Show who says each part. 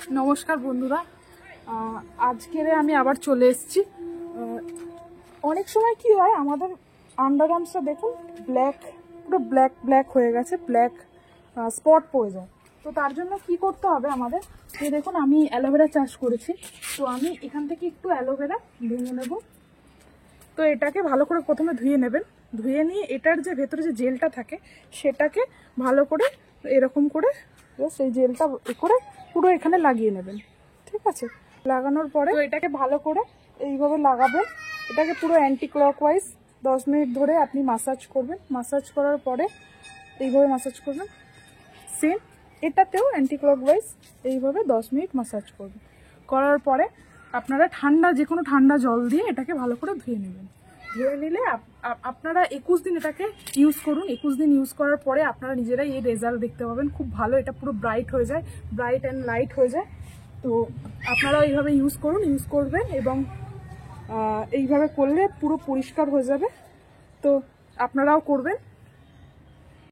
Speaker 1: নমস্কার বন্ধুরা, আজকে আমি আবার চলে এসেছি। অনেক সময় কি হয়, আমাদের আন্ডারআর্মসটা দেখুন ব্ল্যাক, পুরো ব্ল্যাক ব্ল্যাক হয়ে গেছে, ব্ল্যাক স্পট পড়ে যায়। তো তার জন্য কি করতে হবে আমাদের, যে দেখুন আমি অ্যালোভেরা চাষ করেছি, তো আমি এখান থেকে একটু অ্যালোভেরা ভেঙে নেব। তো এটাকে ভালো করে প্রথমে ধুয়ে নেবেন, ধুয়ে নিয়ে এটার যে ভেতরে যে জেলটা থাকে সেটাকে ভালো করে এরকম করে সেই জেলটা করে পুরো এখানে লাগিয়ে নেবেন। ঠিক আছে, লাগানোর পরে এটাকে ভালো করে এইভাবে লাগাবেন। এটাকে পুরো অ্যান্টি ক্লকওয়াইজ 10 মিনিট ধরে আপনি মাসাজ করবেন। মাসাজ করার পরে এইভাবে মাসাজ করবেন। সেম এটাতেও অ্যান্টি ক্লকওয়াইজ এইভাবে 10 মিনিট মাসাজ করবেন। করার পরে আপনারা যে কোনো ঠান্ডা জল দিয়ে এটাকে ভালো করে ধুয়ে নেবেন। ধুয়ে নিলে আপনারা 21 দিন এটাকে ইউজ করুন। 21 দিন ইউজ করার পরে আপনারা নিজেরাই এই রেজাল্ট দেখতে পাবেন। খুব ভালো, এটা পুরো ব্রাইট হয়ে যায়, ব্রাইট অ্যান্ড লাইট হয়ে যায়। তো আপনারা এইভাবে ইউজ করবেন এবং এইভাবে করলে পুরো পরিষ্কার হয়ে যাবে। তো আপনারাও করবেন।